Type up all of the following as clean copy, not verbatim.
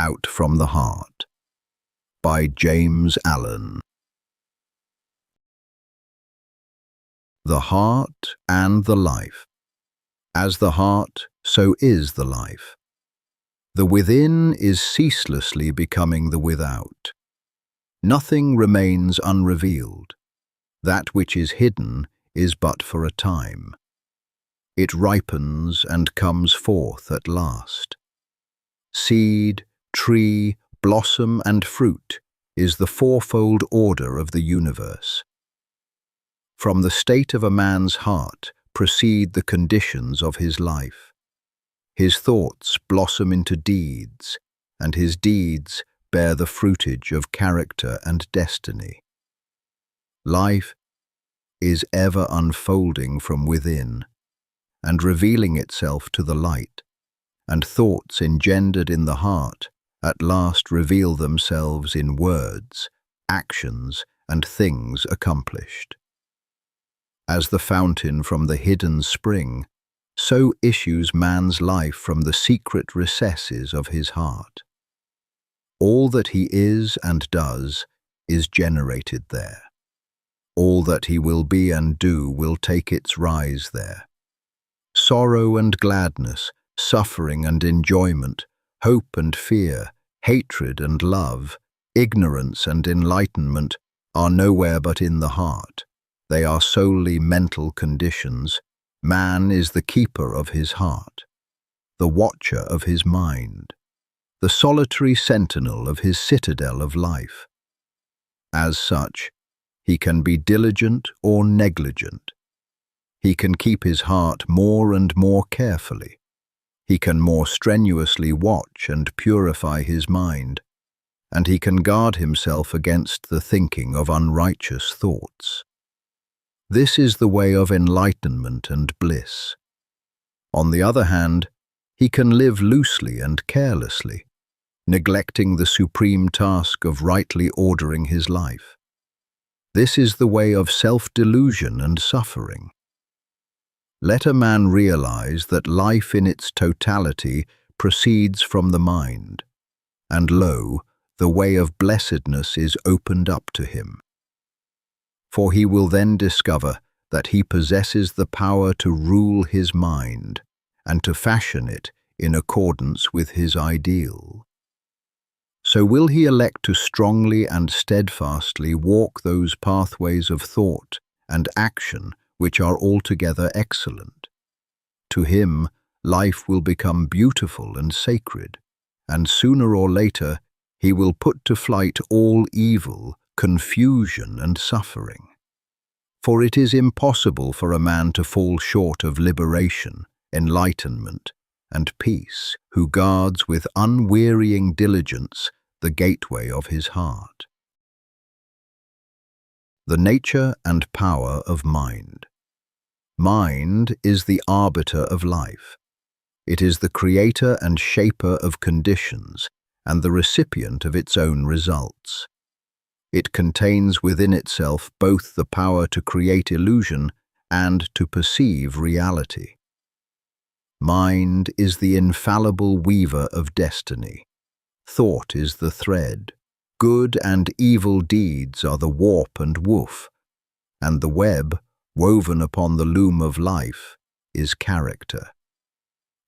Out from the Heart by James Allen. The heart and the life. As the heart, so is the life. The within is ceaselessly becoming the without. Nothing remains unrevealed. That which is hidden is but for a time. It ripens and comes forth at last. Seed, tree, blossom, and fruit is the fourfold order of the universe. From the state of a man's heart proceed the conditions of his life. His thoughts blossom into deeds, and his deeds bear the fruitage of character and destiny. Life is ever unfolding from within and revealing itself to the light, and thoughts engendered in the heart at last reveal themselves in words, actions, and things accomplished. As the fountain from the hidden spring, so issues man's life from the secret recesses of his heart. All that he is and does is generated there. All that he will be and do will take its rise there. Sorrow and gladness, suffering and enjoyment, hope and fear, hatred and love, ignorance and enlightenment are nowhere but in the heart. They are solely mental conditions. Man is the keeper of his heart, the watcher of his mind, the solitary sentinel of his citadel of life. As such, he can be diligent or negligent. He can keep his heart more and more carefully. He can more strenuously watch and purify his mind, and he can guard himself against the thinking of unrighteous thoughts. This is the way of enlightenment and bliss. On the other hand, he can live loosely and carelessly, neglecting the supreme task of rightly ordering his life. This is the way of self-delusion and suffering. Let a man realize that life in its totality proceeds from the mind, and lo, the way of blessedness is opened up to him. For he will then discover that he possesses the power to rule his mind and to fashion it in accordance with his ideal. So will he elect to strongly and steadfastly walk those pathways of thought and action which are altogether excellent. To him, life will become beautiful and sacred, and sooner or later he will put to flight all evil, confusion, and suffering. For it is impossible for a man to fall short of liberation, enlightenment, and peace, who guards with unwearying diligence the gateway of his heart. The nature and power of mind. Mind is the arbiter of life. It is the creator and shaper of conditions and the recipient of its own results. It contains within itself both the power to create illusion and to perceive reality. Mind is the infallible weaver of destiny. Thought is the thread. Good and evil deeds are the warp and woof, and the web, woven upon the loom of life, is character.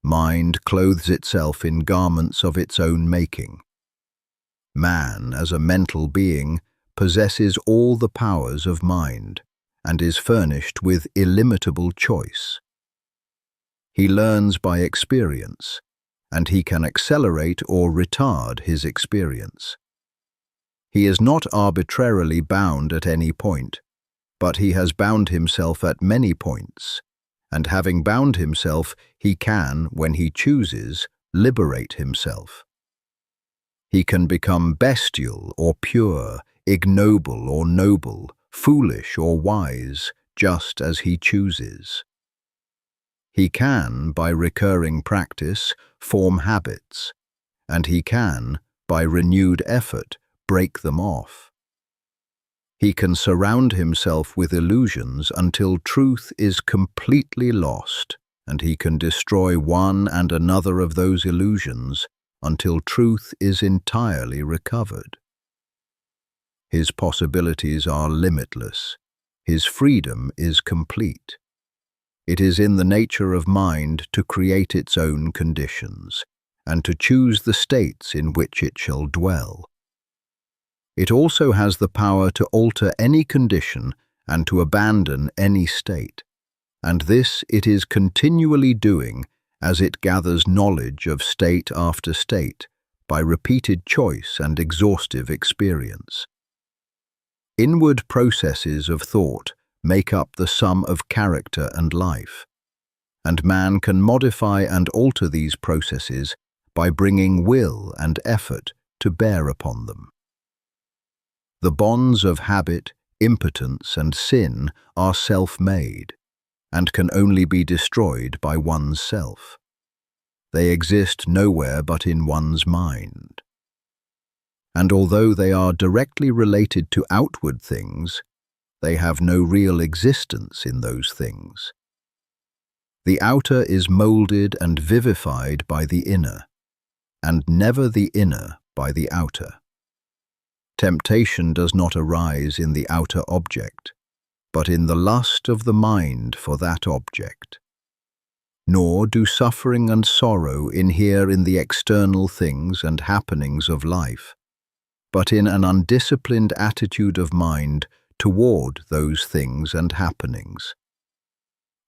Mind clothes itself in garments of its own making. Man, as a mental being, possesses all the powers of mind and is furnished with illimitable choice. He learns by experience, and he can accelerate or retard his experience. He is not arbitrarily bound at any point, but he has bound himself at many points, and having bound himself, he can, when he chooses, liberate himself. He can become bestial or pure, ignoble or noble, foolish or wise, just as he chooses. He can, by recurring practice, form habits, and he can, by renewed effort, break them off. He can surround himself with illusions until truth is completely lost, and he can destroy one and another of those illusions until truth is entirely recovered. His possibilities are limitless. His freedom is complete. It is in the nature of mind to create its own conditions, and to choose the states in which it shall dwell. It also has the power to alter any condition and to abandon any state, and this it is continually doing as it gathers knowledge of state after state by repeated choice and exhaustive experience. Inward processes of thought make up the sum of character and life, and man can modify and alter these processes by bringing will and effort to bear upon them. The bonds of habit, impotence, and sin are self-made, and can only be destroyed by one's self. They exist nowhere but in one's mind. And although they are directly related to outward things, they have no real existence in those things. The outer is moulded and vivified by the inner, and never the inner by the outer. Temptation does not arise in the outer object, but in the lust of the mind for that object. Nor do suffering and sorrow inhere in the external things and happenings of life, but in an undisciplined attitude of mind toward those things and happenings.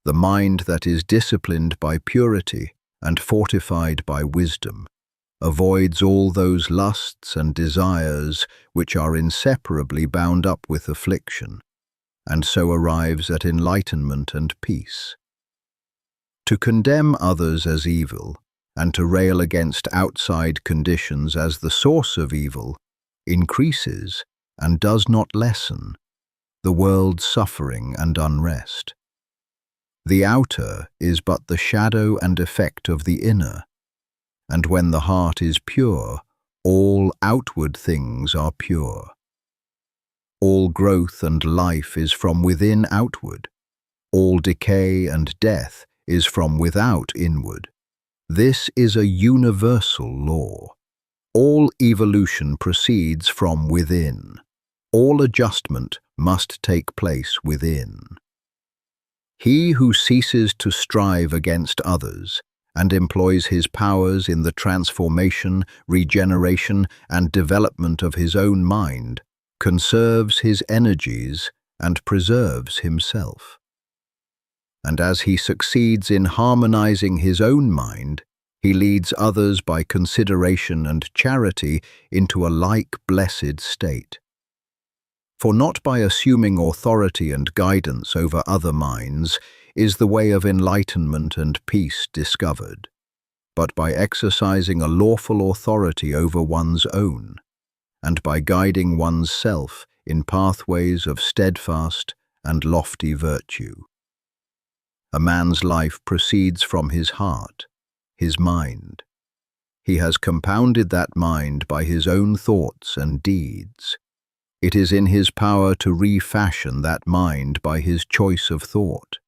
The mind that is disciplined by purity and fortified by wisdom avoids all those lusts and desires which are inseparably bound up with affliction, and so arrives at enlightenment and peace. To condemn others as evil, and to rail against outside conditions as the source of evil, increases, and does not lessen, the world's suffering and unrest. The outer is but the shadow and effect of the inner, and when the heart is pure, all outward things are pure. All growth and life is from within outward. All decay and death is from without inward. This is a universal law. All evolution proceeds from within. All adjustment must take place within. He who ceases to strive against others and employs his powers in the transformation, regeneration, and development of his own mind, conserves his energies and preserves himself. And as he succeeds in harmonizing his own mind, he leads others by consideration and charity into a like blessed state. For not by assuming authority and guidance over other minds is the way of enlightenment and peace discovered, but by exercising a lawful authority over one's own, and by guiding one's self in pathways of steadfast and lofty virtue. A man's life proceeds from his heart, his mind. He has compounded that mind by his own thoughts and deeds. It is in his power to refashion that mind by his choice of thought.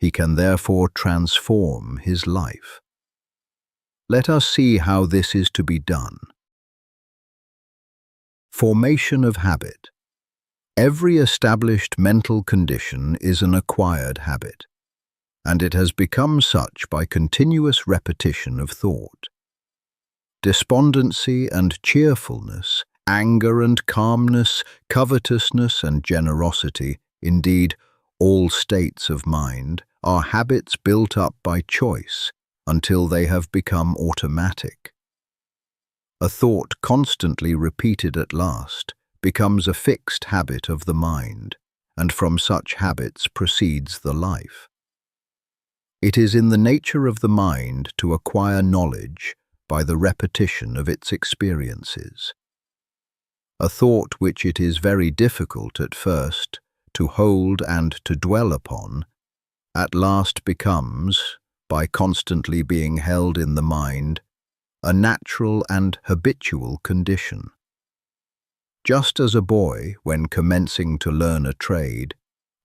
He can therefore transform his life. Let us see how this is to be done. Formation of habit. Every established mental condition is an acquired habit, and it has become such by continuous repetition of thought. Despondency and cheerfulness, anger and calmness, covetousness and generosity, indeed, all states of mind, are habits built up by choice until they have become automatic. A thought constantly repeated at last becomes a fixed habit of the mind, and from such habits proceeds the life. It is in the nature of the mind to acquire knowledge by the repetition of its experiences. A thought which it is very difficult at first to hold and to dwell upon, at last becomes, by constantly being held in the mind, a natural and habitual condition. Just as a boy, when commencing to learn a trade,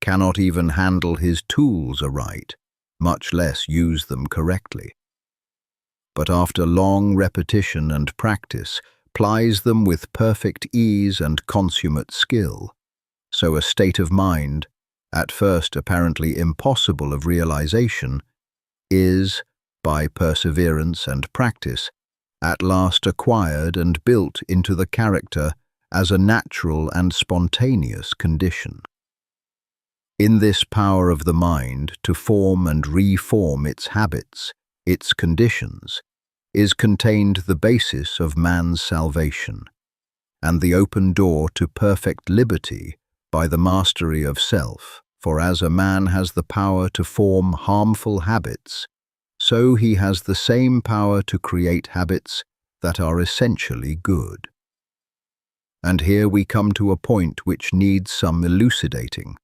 cannot even handle his tools aright, much less use them correctly. but after long repetition and practice, plies them with perfect ease and consummate skill. So a state of mind, at first apparently impossible of realization, is, by perseverance and practice, at last acquired and built into the character as a natural and spontaneous condition. In this power of the mind to form and reform its habits, its conditions, is contained the basis of man's salvation, and the open door to perfect liberty by the mastery of self. For as a man has the power to form harmful habits, so he has the same power to create habits that are essentially good. And here we come to a point which needs some elucidating,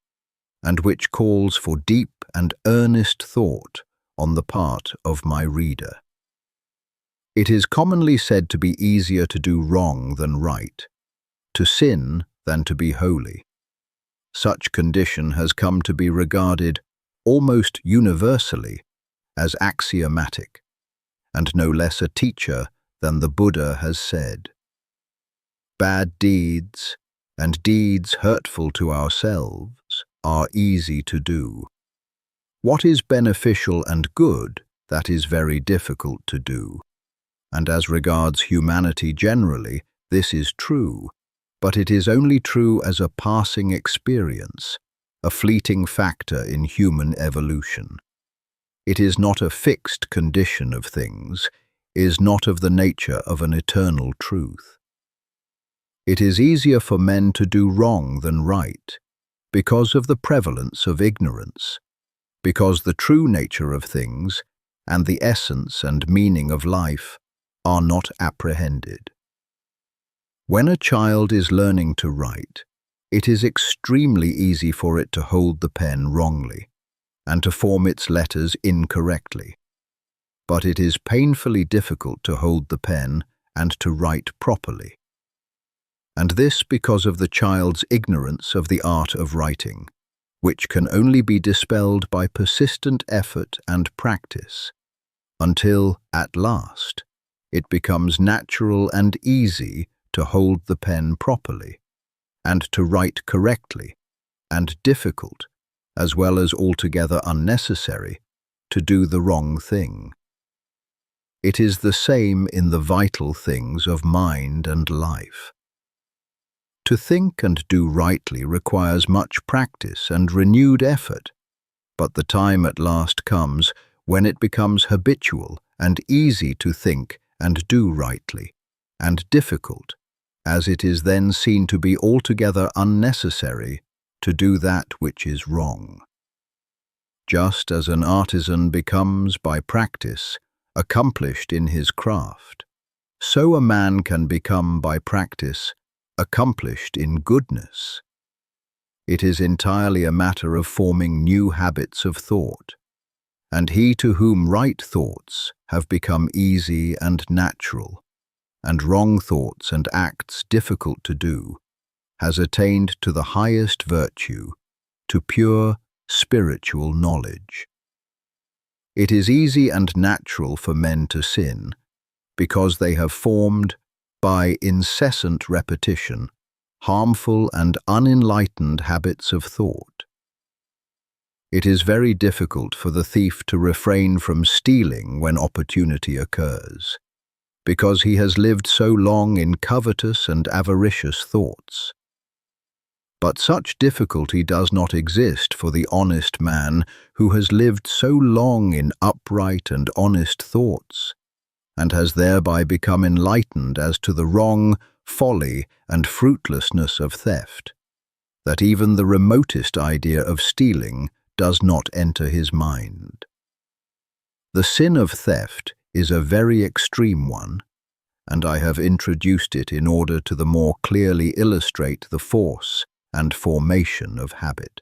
and which calls for deep and earnest thought on the part of my reader. It is commonly said to be easier to do wrong than right, to sin than to be holy. Such condition has come to be regarded almost universally as axiomatic, and no less a teacher than the Buddha has said, "Bad deeds, and deeds hurtful to ourselves, are easy to do. What is beneficial and good, that is very difficult to do." And as regards humanity generally, this is true, but it is only true as a passing experience, a fleeting factor in human evolution. It is not a fixed condition of things, is not of the nature of an eternal truth. It is easier for men to do wrong than right, because of the prevalence of ignorance, because the true nature of things and the essence and meaning of life are not apprehended. When a child is learning to write, it is extremely easy for it to hold the pen wrongly and to form its letters incorrectly. But it is painfully difficult to hold the pen and to write properly. And this because of the child's ignorance of the art of writing, which can only be dispelled by persistent effort and practice, until, at last, it becomes natural and easy to hold the pen properly, and to write correctly, and difficult, as well as altogether unnecessary, to do the wrong thing. It is the same in the vital things of mind and life. To think and do rightly requires much practice and renewed effort, but the time at last comes when it becomes habitual and easy to think and do rightly, and difficult, as it is then seen to be altogether unnecessary to do that which is wrong. Just as an artisan becomes, by practice, accomplished in his craft, so a man can become, by practice, accomplished in goodness. It is entirely a matter of forming new habits of thought, and he to whom right thoughts have become easy and natural, and wrong thoughts and acts difficult to do, has attained to the highest virtue, to pure spiritual knowledge. It is easy and natural for men to sin, because they have formed, by incessant repetition, harmful and unenlightened habits of thought. It is very difficult for the thief to refrain from stealing when opportunity occurs, because he has lived so long in covetous and avaricious thoughts. But such difficulty does not exist for the honest man who has lived so long in upright and honest thoughts, and has thereby become enlightened as to the wrong, folly, and fruitlessness of theft, that even the remotest idea of stealing does not enter his mind. The sin of theft is a very extreme one, and I have introduced it in order to the more clearly illustrate the force and formation of habit.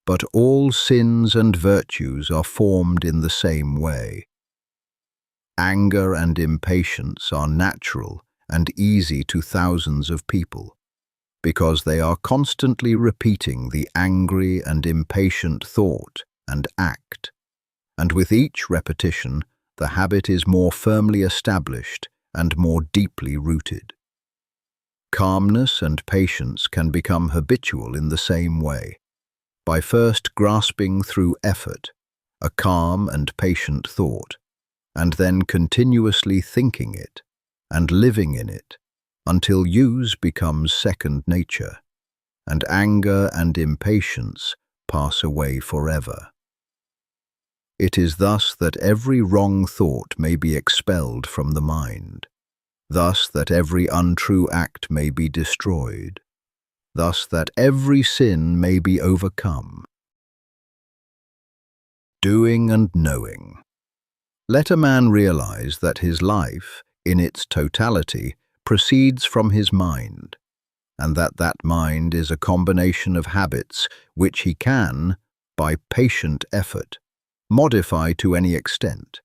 But all sins and virtues are formed in the same way. Anger and impatience are natural and easy to thousands of people, because they are constantly repeating the angry and impatient thought and act, and with each repetition the habit is more firmly established and more deeply rooted. Calmness and patience can become habitual in the same way, by first grasping through effort a calm and patient thought, and then continuously thinking it and living in it until use becomes second nature, and anger and impatience pass away forever. It is thus that every wrong thought may be expelled from the mind, thus that every untrue act may be destroyed, thus that every sin may be overcome. Doing and knowing. Let a man realize that his life, in its totality, proceeds from his mind, and that that mind is a combination of habits which he can, by patient effort, modify to any extent,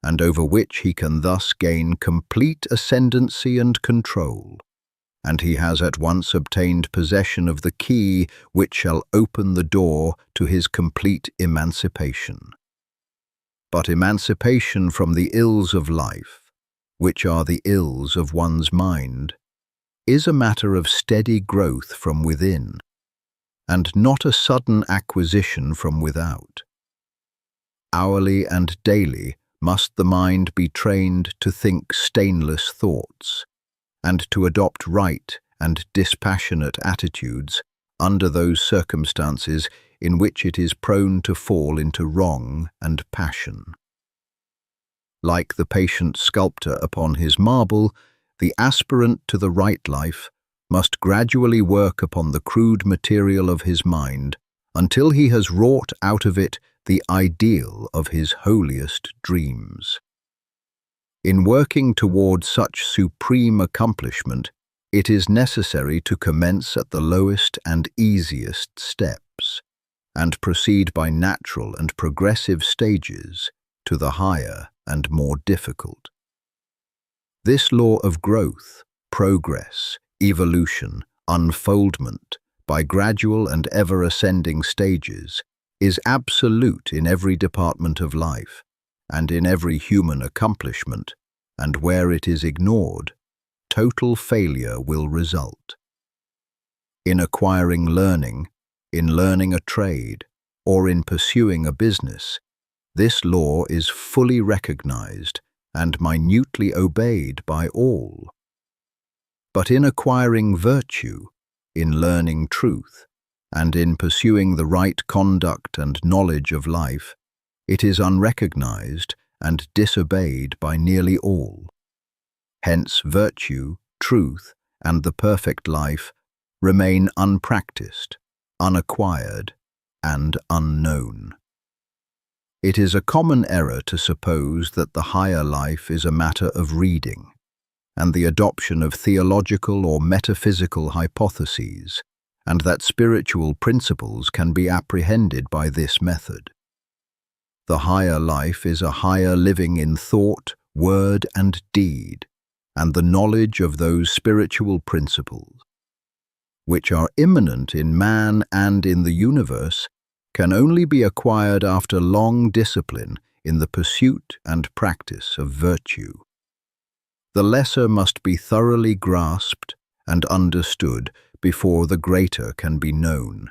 and over which he can thus gain complete ascendancy and control, and he has at once obtained possession of the key which shall open the door to his complete emancipation. But emancipation from the ills of life, which are the ills of one's mind, is a matter of steady growth from within, and not a sudden acquisition from without. Hourly and daily must the mind be trained to think stainless thoughts, and to adopt right and dispassionate attitudes under those circumstances in which it is prone to fall into wrong and passion. Like the patient sculptor upon his marble, the aspirant to the right life must gradually work upon the crude material of his mind until he has wrought out of it the ideal of his holiest dreams. In working toward such supreme accomplishment, it is necessary to commence at the lowest and easiest steps, and proceed by natural and progressive stages to the higher and more difficult. This law of growth, progress, evolution, unfoldment, by gradual and ever-ascending stages, is absolute in every department of life, and in every human accomplishment, and where it is ignored, total failure will result. In acquiring learning, in learning a trade, or in pursuing a business, this law is fully recognized and minutely obeyed by all. But in acquiring virtue, in learning truth, and in pursuing the right conduct and knowledge of life, it is unrecognized and disobeyed by nearly all. Hence virtue, truth, and the perfect life remain unpracticed, unacquired, and unknown. It is a common error to suppose that the higher life is a matter of reading, and the adoption of theological or metaphysical hypotheses, and that spiritual principles can be apprehended by this method. The higher life is a higher living in thought, word, and deed, and the knowledge of those spiritual principles, which are immanent in man and in the universe, can only be acquired after long discipline in the pursuit and practice of virtue. The lesser must be thoroughly grasped and understood before the greater can be known,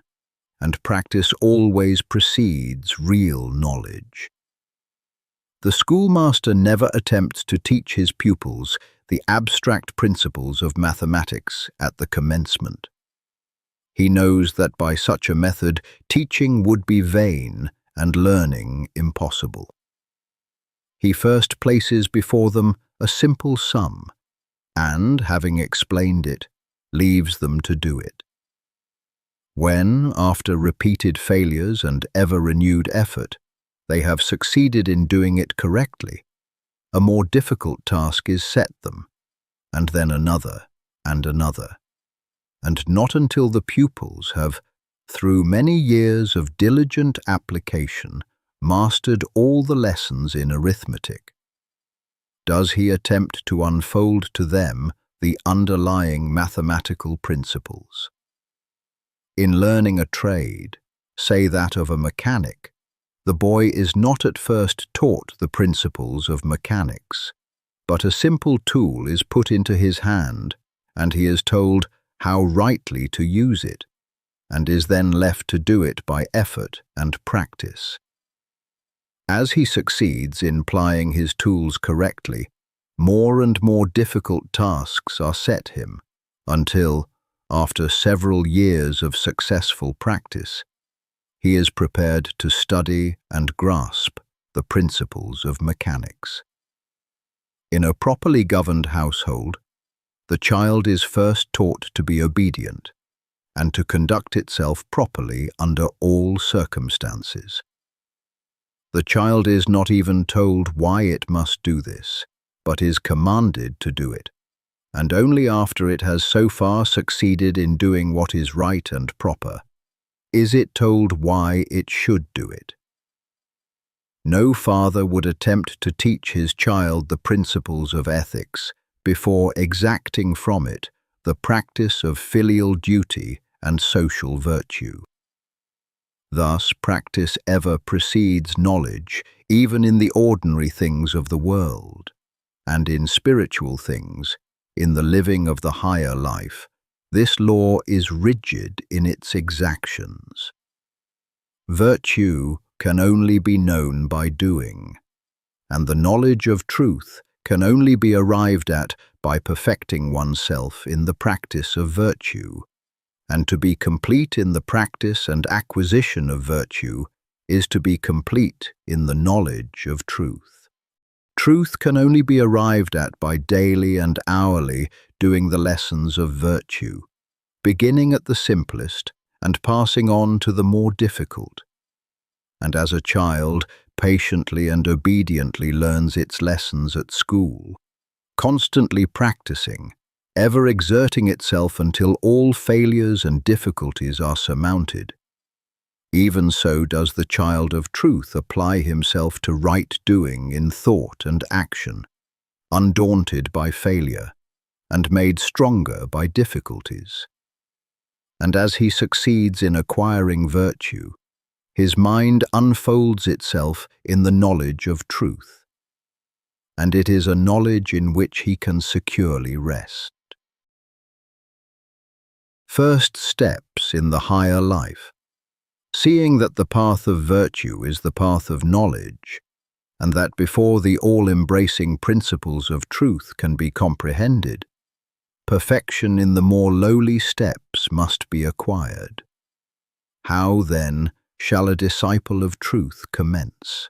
and practice always precedes real knowledge. The schoolmaster never attempts to teach his pupils the abstract principles of mathematics at the commencement. He knows that by such a method teaching would be vain and learning impossible. He first places before them a simple sum, and, having explained it, leaves them to do it. When, after repeated failures and ever-renewed effort, they have succeeded in doing it correctly, a more difficult task is set them, and then another and another. And not until the pupils have, through many years of diligent application, mastered all the lessons in arithmetic, does he attempt to unfold to them the underlying mathematical principles. In learning a trade, say that of a mechanic, the boy is not at first taught the principles of mechanics, but a simple tool is put into his hand, and he is told how rightly to use it, and is then left to do it by effort and practice. As he succeeds in plying his tools correctly, more and more difficult tasks are set him, until, after several years of successful practice, he is prepared to study and grasp the principles of mechanics. In a properly governed household, the child is first taught to be obedient and to conduct itself properly under all circumstances. The child is not even told why it must do this, but is commanded to do it, and only after it has so far succeeded in doing what is right and proper, is it told why it should do it. No father would attempt to teach his child the principles of ethics before exacting from it the practice of filial duty and social virtue. Thus, practice ever precedes knowledge, even in the ordinary things of the world, and in spiritual things, in the living of the higher life. This law is rigid in its exactions. Virtue can only be known by doing, and the knowledge of truth can only be arrived at by perfecting oneself in the practice of virtue, and to be complete in the practice and acquisition of virtue is to be complete in the knowledge of truth. Truth can only be arrived at by daily and hourly doing the lessons of virtue, beginning at the simplest and passing on to the more difficult. And as a child patiently and obediently learns its lessons at school, constantly practicing, ever exerting itself until all failures and difficulties are surmounted, even so does the child of truth apply himself to right doing in thought and action, undaunted by failure, and made stronger by difficulties. And as he succeeds in acquiring virtue, his mind unfolds itself in the knowledge of truth, and it is a knowledge in which he can securely rest. First steps in the higher life. Seeing that the path of virtue is the path of knowledge, and that before the all-embracing principles of truth can be comprehended, perfection in the more lowly steps must be acquired. How, then, shall a disciple of truth commence?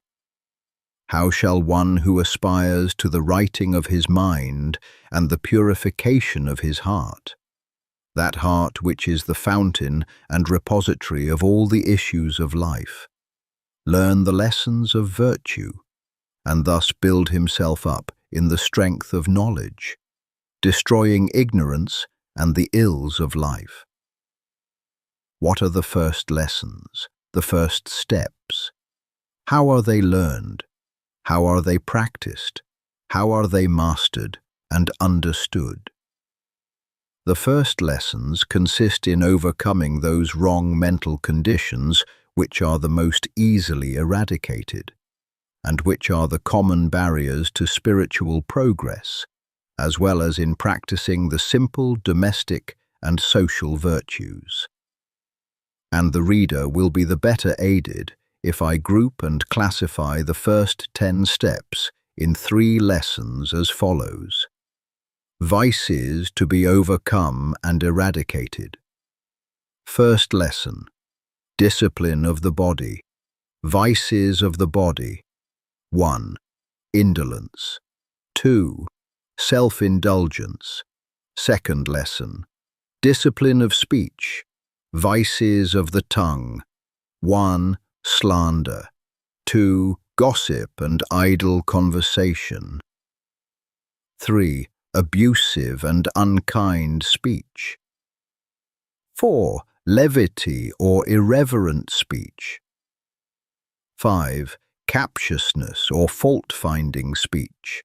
How shall one who aspires to the righting of his mind and the purification of his heart, that heart which is the fountain and repository of all the issues of life, learn the lessons of virtue, and thus build himself up in the strength of knowledge, destroying ignorance and the ills of life? What are the first lessons, the first steps? How are they learned? How are they practiced? How are they mastered and understood? The first lessons consist in overcoming those wrong mental conditions which are the most easily eradicated, and which are the common barriers to spiritual progress, as well as in practicing the simple domestic and social virtues. And the reader will be the better aided if I group and classify the first 10 steps in 3 lessons as follows. Vices to be overcome and eradicated. First lesson: discipline of the body. Vices of the body. 1. Indolence. 2. Self-indulgence. Second lesson: discipline of speech. Vices of the tongue. 1. Slander. 2. Gossip and idle conversation. 3. Abusive and unkind speech. 4. Levity or irreverent speech. 5. Captiousness or fault-finding speech.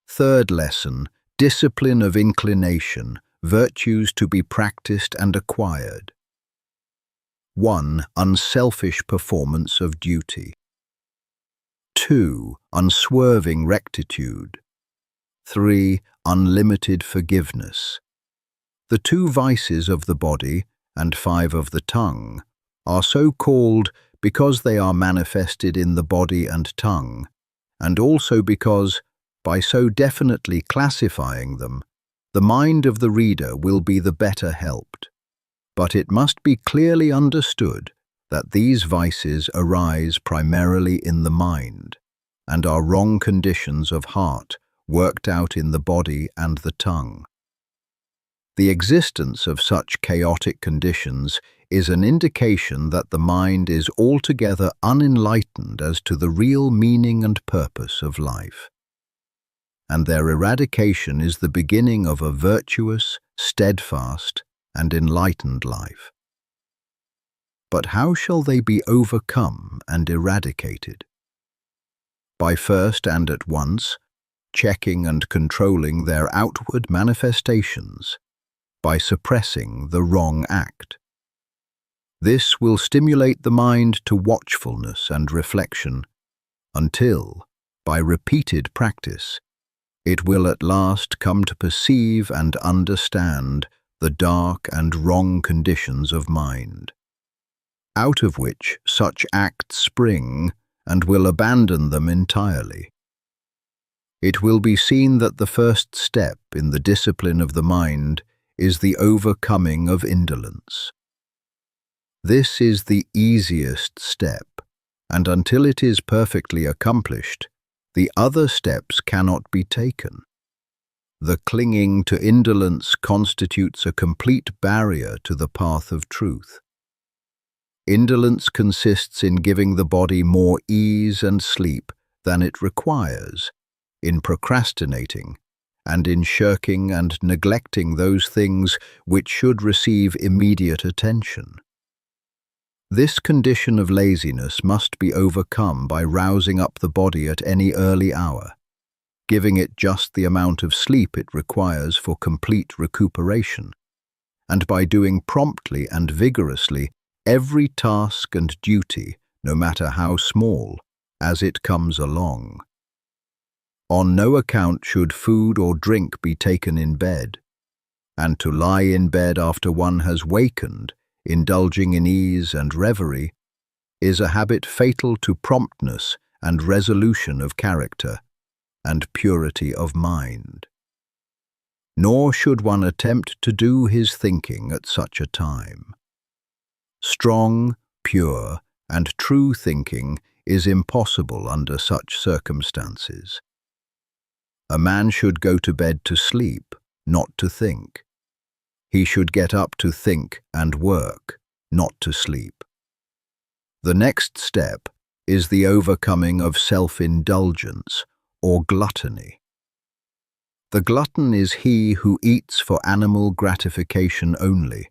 Third lesson: discipline of inclination, virtues to be practiced and acquired. 1. Unselfish performance of duty. 2. Unswerving rectitude. 3. Unlimited forgiveness. The 2 vices of the body and 5 of the tongue are so called because they are manifested in the body and tongue, and also because, by so definitely classifying them, the mind of the reader will be the better helped. But it must be clearly understood that these vices arise primarily in the mind, and are wrong conditions of heart worked out in the body and the tongue. The existence of such chaotic conditions is an indication that the mind is altogether unenlightened as to the real meaning and purpose of life, and their eradication is the beginning of a virtuous, steadfast, and enlightened life. But how shall they be overcome and eradicated? By first and at once checking and controlling their outward manifestations, by suppressing the wrong act. This will stimulate the mind to watchfulness and reflection until, by repeated practice, it will at last come to perceive and understand the dark and wrong conditions of mind, out of which such acts spring, and will abandon them entirely. It will be seen that the first step in the discipline of the mind is the overcoming of indolence. This is the easiest step, and until it is perfectly accomplished, the other steps cannot be taken. The clinging to indolence constitutes a complete barrier to the path of truth. Indolence consists in giving the body more ease and sleep than it requires, in procrastinating, and in shirking and neglecting those things which should receive immediate attention. This condition of laziness must be overcome by rousing up the body at any early hour, giving it just the amount of sleep it requires for complete recuperation, and by doing promptly and vigorously every task and duty, no matter how small, as it comes along. On no account should food or drink be taken in bed, and to lie in bed after one has wakened, indulging in ease and reverie, is a habit fatal to promptness and resolution of character, and purity of mind. Nor should one attempt to do his thinking at such a time. Strong, pure, and true thinking is impossible under such circumstances. A man should go to bed to sleep, not to think. He should get up to think and work, not to sleep. The next step is the overcoming of self-indulgence, or gluttony. The glutton is he who eats for animal gratification only,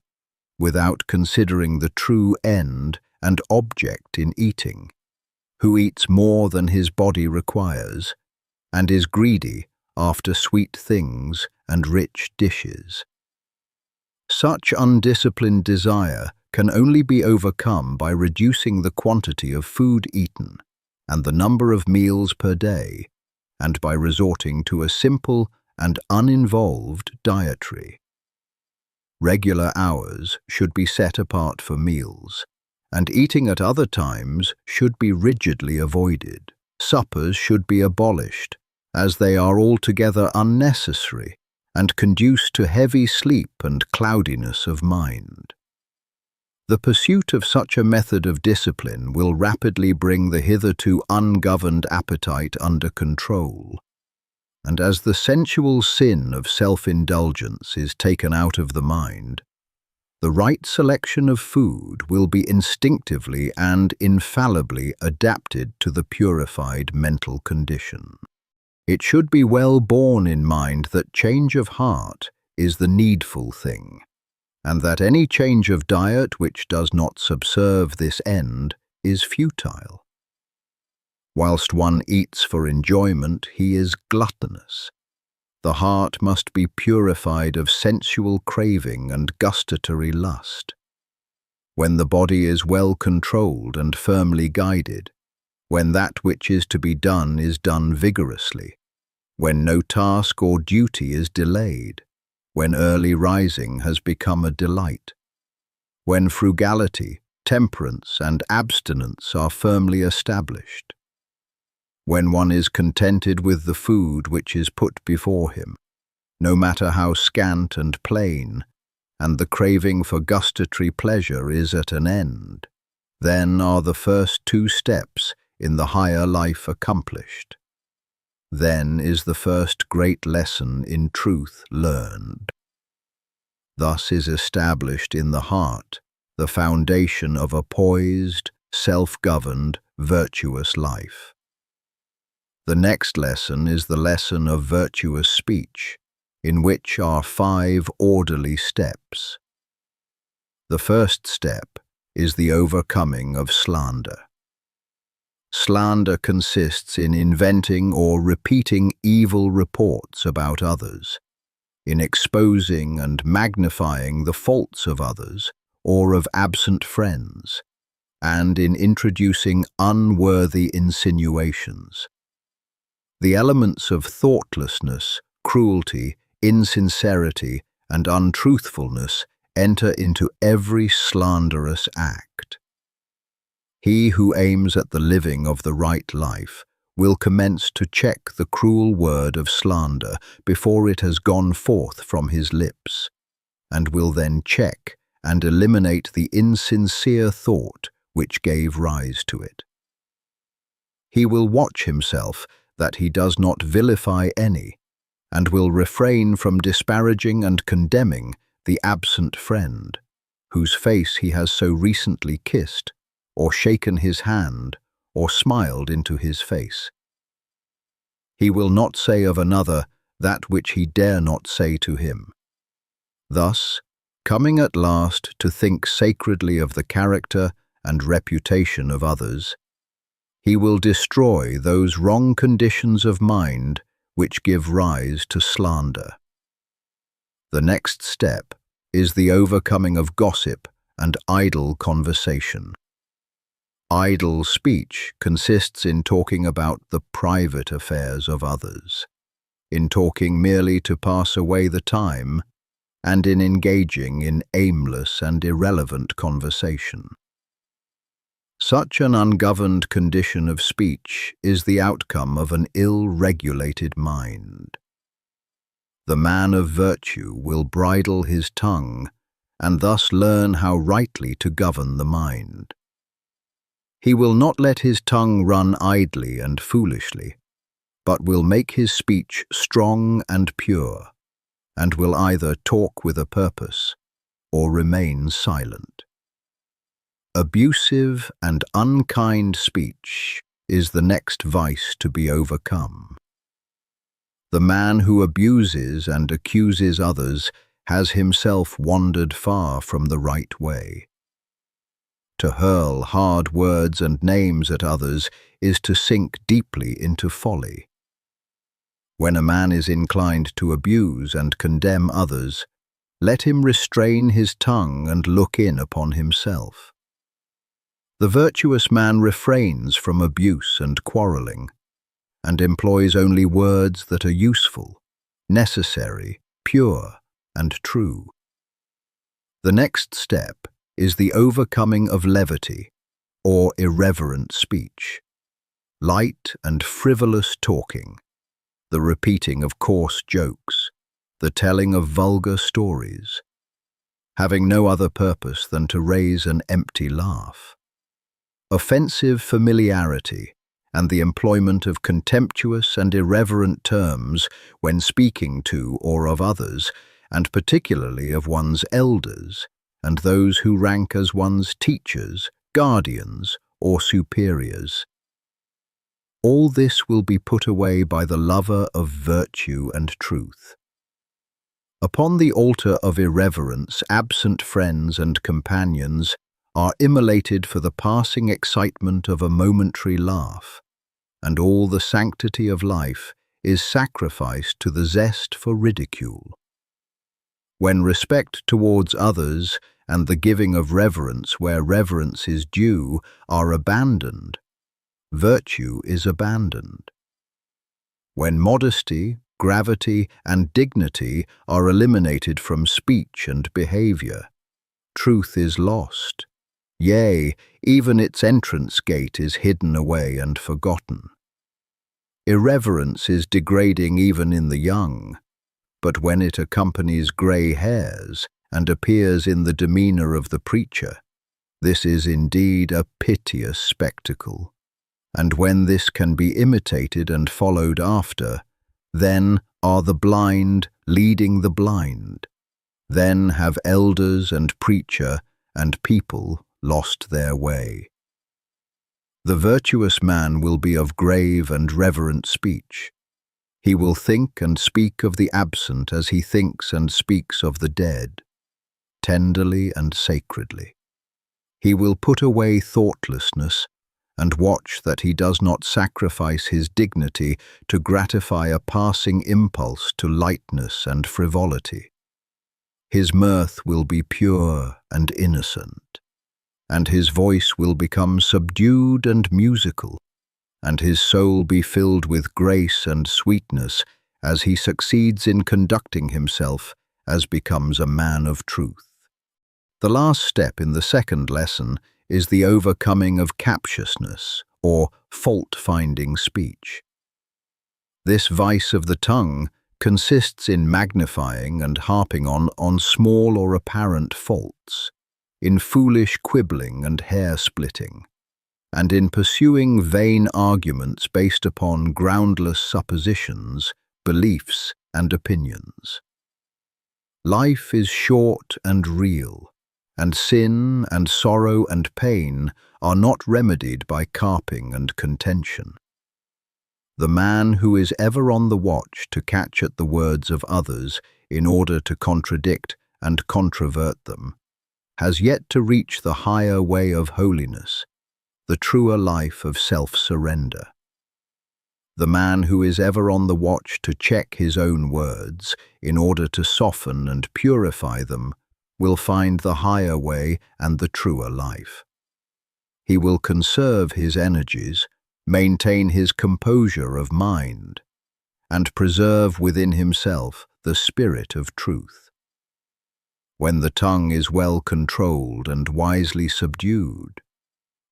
without considering the true end and object in eating, who eats more than his body requires, and is greedy after sweet things and rich dishes. Such undisciplined desire can only be overcome by reducing the quantity of food eaten and the number of meals per day, and by resorting to a simple and uninvolved dietary. Regular hours should be set apart for meals, and eating at other times should be rigidly avoided. Suppers should be abolished, as they are altogether unnecessary and conduce to heavy sleep and cloudiness of mind. The pursuit of such a method of discipline will rapidly bring the hitherto ungoverned appetite under control, and as the sensual sin of self-indulgence is taken out of the mind, the right selection of food will be instinctively and infallibly adapted to the purified mental condition. It should be well borne in mind that change of heart is the needful thing, and that any change of diet which does not subserve this end is futile. Whilst one eats for enjoyment, he is gluttonous. The heart must be purified of sensual craving and gustatory lust. when the body is well controlled and firmly guided, when that which is to be done is done vigorously, when no task or duty is delayed, when early rising has become a delight, when frugality, temperance, and abstinence are firmly established, when one is contented with the food which is put before him, no matter how scant and plain, and the craving for gustatory pleasure is at an end, then are the first 2 steps in the higher life accomplished. Then is the first great lesson in truth learned. Thus is established in the heart the foundation of a poised, self-governed, virtuous life. The next lesson is the lesson of virtuous speech, in which are 5 orderly steps. The first step is the overcoming of slander. Slander consists in inventing or repeating evil reports about others, in exposing and magnifying the faults of others or of absent friends, and in introducing unworthy insinuations. The elements of thoughtlessness, cruelty, insincerity, and untruthfulness enter into every slanderous act. He who aims at the living of the right life will commence to check the cruel word of slander before it has gone forth from his lips, and will then check and eliminate the insincere thought which gave rise to it. He will watch himself that he does not vilify any, and will refrain from disparaging and condemning the absent friend, whose face he has so recently kissed, or shaken his hand, or smiled into his face. He will not say of another that which he dare not say to him. Thus, coming at last to think sacredly of the character and reputation of others, he will destroy those wrong conditions of mind which give rise to slander. The next step is the overcoming of gossip and idle conversation. Idle speech consists in talking about the private affairs of others, in talking merely to pass away the time, and in engaging in aimless and irrelevant conversation. Such an ungoverned condition of speech is the outcome of an ill-regulated mind. The man of virtue will bridle his tongue and thus learn how rightly to govern the mind. He will not let his tongue run idly and foolishly, but will make his speech strong and pure, and will either talk with a purpose or remain silent. Abusive and unkind speech is the next vice to be overcome. The man who abuses and accuses others has himself wandered far from the right way. To hurl hard words and names at others is to sink deeply into folly. When a man is inclined to abuse and condemn others, let him restrain his tongue and look in upon himself. The virtuous man refrains from abuse and quarrelling, and employs only words that are useful, necessary, pure, and true. The next step is the overcoming of levity, or irreverent speech, light and frivolous talking, the repeating of coarse jokes, the telling of vulgar stories, having no other purpose than to raise an empty laugh. Offensive familiarity and the employment of contemptuous and irreverent terms when speaking to or of others, and particularly of one's elders, and those who rank as one's teachers, guardians, or superiors. All this will be put away by the lover of virtue and truth. Upon the altar of irreverence, absent friends and companions are immolated for the passing excitement of a momentary laugh, and all the sanctity of life is sacrificed to the zest for ridicule. When respect towards others and the giving of reverence where reverence is due are abandoned, virtue is abandoned. When modesty, gravity, and dignity are eliminated from speech and behavior, truth is lost. Yea, even its entrance gate is hidden away and forgotten. Irreverence is degrading even in the young, but when it accompanies grey hairs and appears in the demeanour of the preacher, this is indeed a piteous spectacle. And when this can be imitated and followed after, then are the blind leading the blind. Then have elders and preacher and people lost their way. The virtuous man will be of grave and reverent speech. He will think and speak of the absent as he thinks and speaks of the dead, tenderly and sacredly. He will put away thoughtlessness and watch that he does not sacrifice his dignity to gratify a passing impulse to lightness and frivolity. His mirth will be pure and innocent, and his voice will become subdued and musical, and his soul be filled with grace and sweetness as he succeeds in conducting himself as becomes a man of truth. The last step in the second lesson is the overcoming of captiousness, or fault-finding speech. This vice of the tongue consists in magnifying and harping on small or apparent faults, in foolish quibbling and hair-splitting, and in pursuing vain arguments based upon groundless suppositions, beliefs, and opinions. Life is short and real, and sin and sorrow and pain are not remedied by carping and contention. The man who is ever on the watch to catch at the words of others in order to contradict and controvert them has yet to reach the higher way of holiness, the truer life of self-surrender. The man who is ever on the watch to check his own words in order to soften and purify them will find the higher way and the truer life. He will conserve his energies, maintain his composure of mind, and preserve within himself the spirit of truth. When the tongue is well controlled and wisely subdued,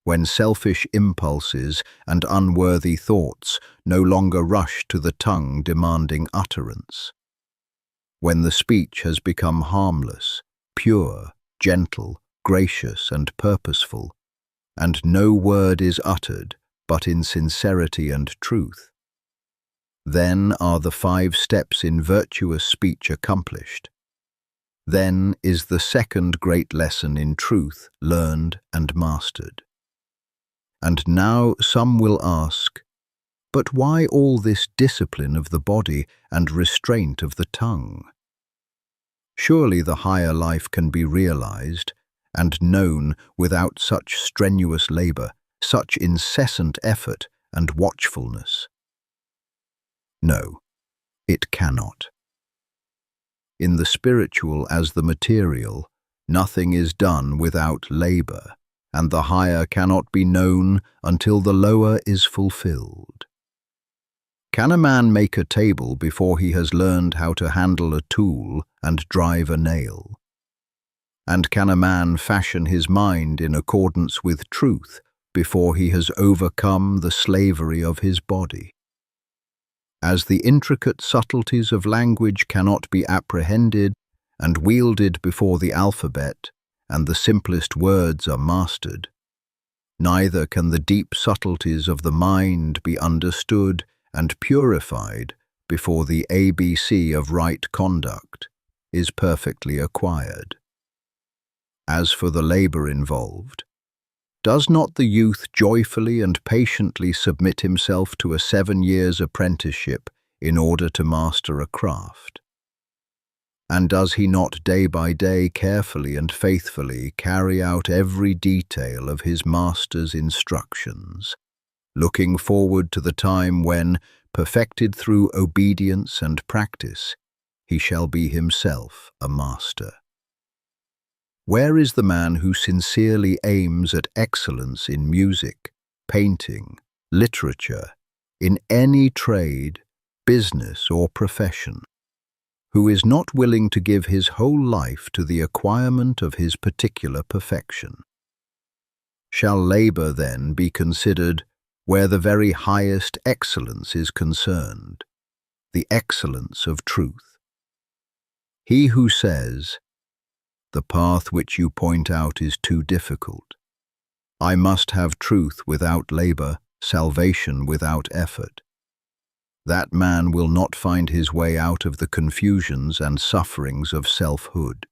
when selfish impulses and unworthy thoughts no longer rush to the tongue demanding utterance, when the speech has become harmless, pure, gentle, gracious, and purposeful, and no word is uttered but in sincerity and truth, then are the 5 steps in virtuous speech accomplished. Then is the second great lesson in truth learned and mastered. And now some will ask, but why all this discipline of the body and restraint of the tongue? Surely the higher life can be realized and known without such strenuous labor, such incessant effort and watchfulness. No, it cannot. In the spiritual as the material, nothing is done without labor, and the higher cannot be known until the lower is fulfilled. Can a man make a table before he has learned how to handle a tool and drive a nail? And can a man fashion his mind in accordance with truth before he has overcome the slavery of his body? As the intricate subtleties of language cannot be apprehended and wielded before the alphabet, and the simplest words are mastered, neither can the deep subtleties of the mind be understood and purified before the ABC of right conduct is perfectly acquired. As for the labor involved, does not the youth joyfully and patiently submit himself to a 7 years' apprenticeship in order to master a craft? And does he not day by day carefully and faithfully carry out every detail of his master's instructions, looking forward to the time when, perfected through obedience and practice, he shall be himself a master? Where is the man who sincerely aims at excellence in music, painting, literature, in any trade, business or profession, who is not willing to give his whole life to the acquirement of his particular perfection? Shall labor, then, be considered where the very highest excellence is concerned, the excellence of truth? He who says, "The path which you point out is too difficult. I must have truth without labor, salvation without effort," that man will not find his way out of the confusions and sufferings of selfhood.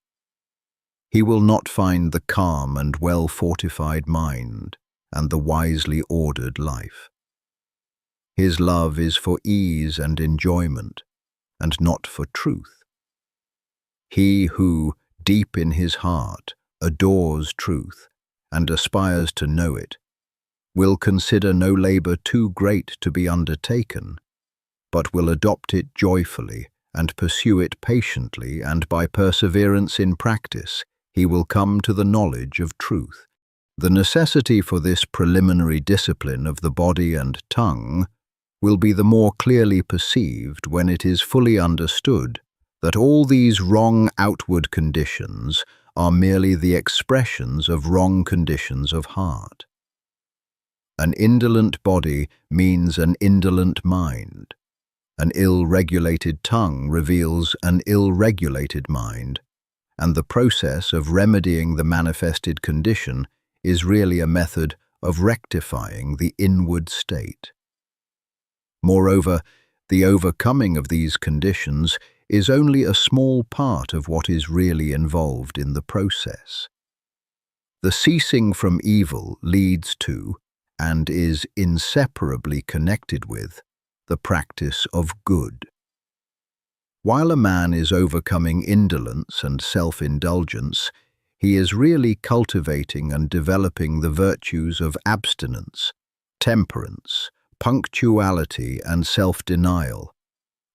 He will not find the calm and well-fortified mind and the wisely ordered life. His love is for ease and enjoyment, and not for truth. He who, deep in his heart, adores truth and aspires to know it, will consider no labor too great to be undertaken, but will adopt it joyfully and pursue it patiently, and by perseverance in practice, he will come to the knowledge of truth. The necessity for this preliminary discipline of the body and tongue will be the more clearly perceived when it is fully understood that all these wrong outward conditions are merely the expressions of wrong conditions of heart. An indolent body means an indolent mind. An ill-regulated tongue reveals an ill-regulated mind, and the process of remedying the manifested condition is really a method of rectifying the inward state. Moreover, the overcoming of these conditions is only a small part of what is really involved in the process. The ceasing from evil leads to, and is inseparably connected with, the practice of good. While a man is overcoming indolence and self-indulgence, he is really cultivating and developing the virtues of abstinence, temperance, punctuality, and self-denial,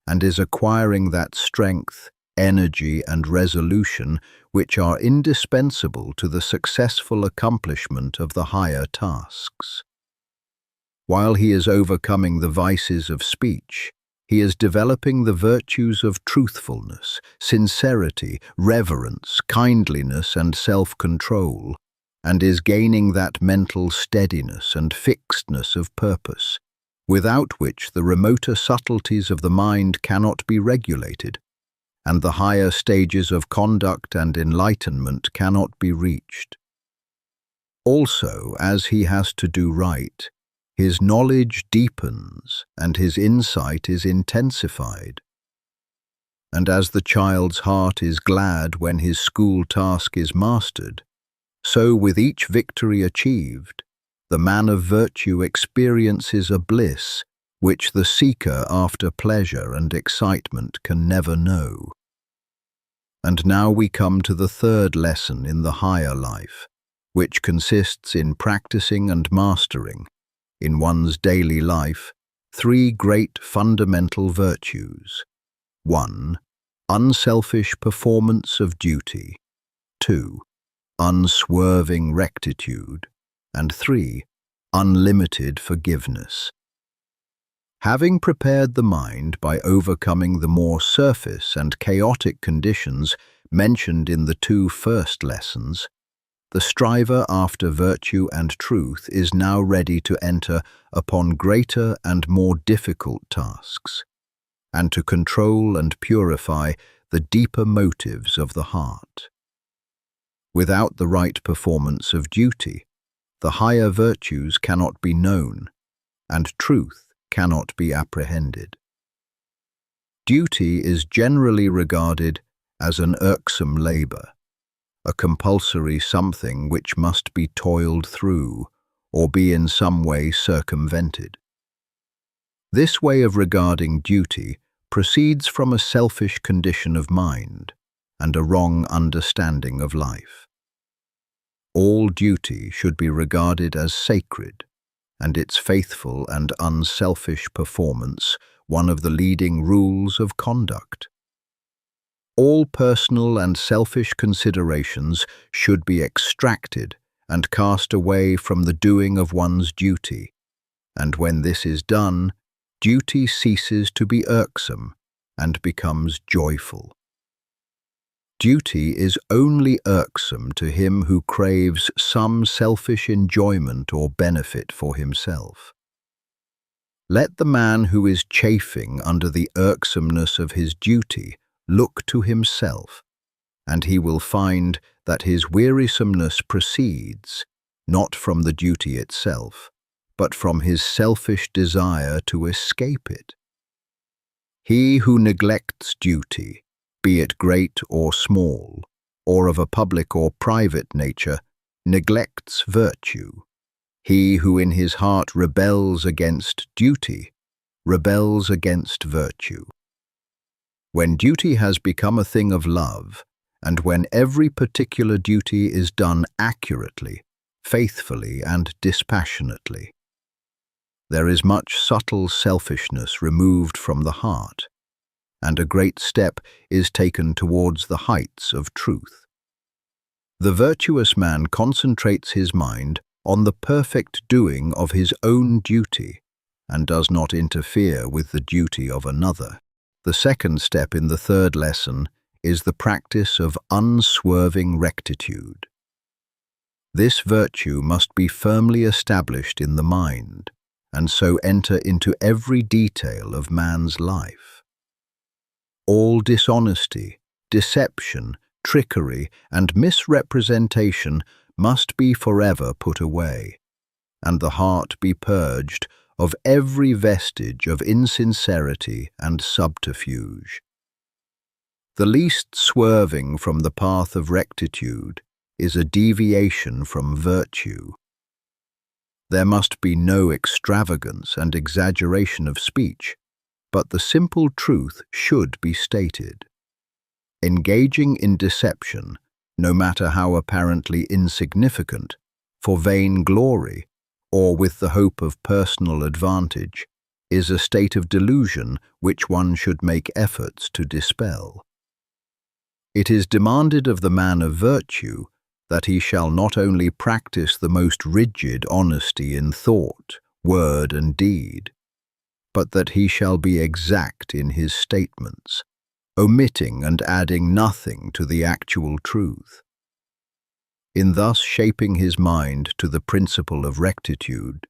and is acquiring that strength, energy, and resolution which are indispensable to the successful accomplishment of the higher tasks. While he is overcoming the vices of speech, he is developing the virtues of truthfulness, sincerity, reverence, kindliness, and self-control, and is gaining that mental steadiness and fixedness of purpose, without which the remoter subtleties of the mind cannot be regulated, and the higher stages of conduct and enlightenment cannot be reached. Also, as he has to do right, his knowledge deepens and his insight is intensified. And as the child's heart is glad when his school task is mastered, so with each victory achieved, the man of virtue experiences a bliss which the seeker after pleasure and excitement can never know. And now we come to the third lesson in the higher life, which consists in practicing and mastering, in one's daily life, three great fundamental virtues. 1. Unselfish performance of duty. 2. Unswerving rectitude. And 3. Unlimited forgiveness. Having prepared the mind by overcoming the more surface and chaotic conditions mentioned in the two first lessons, the striver after virtue and truth is now ready to enter upon greater and more difficult tasks, and to control and purify the deeper motives of the heart. Without the right performance of duty, the higher virtues cannot be known, and truth cannot be apprehended. Duty is generally regarded as an irksome labor, a compulsory something which must be toiled through or be in some way circumvented. This way of regarding duty proceeds from a selfish condition of mind and a wrong understanding of life. All duty should be regarded as sacred, and its faithful and unselfish performance one of the leading rules of conduct. All personal and selfish considerations should be extracted and cast away from the doing of one's duty, and when this is done, duty ceases to be irksome and becomes joyful. Duty is only irksome to him who craves some selfish enjoyment or benefit for himself. Let the man who is chafing under the irksomeness of his duty look to himself, and he will find that his wearisomeness proceeds not from the duty itself, but from his selfish desire to escape it. He who neglects duty, be it great or small, or of a public or private nature, neglects virtue. He who in his heart rebels against duty, rebels against virtue. When duty has become a thing of love, and when every particular duty is done accurately, faithfully, and dispassionately, there is much subtle selfishness removed from the heart, and a great step is taken towards the heights of truth. The virtuous man concentrates his mind on the perfect doing of his own duty, and does not interfere with the duty of another. The second step in the third lesson is the practice of unswerving rectitude. This virtue must be firmly established in the mind, and so enter into every detail of man's life. All dishonesty, deception, trickery, and misrepresentation must be forever put away, and the heart be purged of every vestige of insincerity and subterfuge. The least swerving from the path of rectitude is a deviation from virtue. There must be no extravagance and exaggeration of speech, but the simple truth should be stated. Engaging in deception, no matter how apparently insignificant, for vain glory, or with the hope of personal advantage, is a state of delusion which one should make efforts to dispel. It is demanded of the man of virtue that he shall not only practice the most rigid honesty in thought, word, and deed, but that he shall be exact in his statements, omitting and adding nothing to the actual truth. In thus shaping his mind to the principle of rectitude,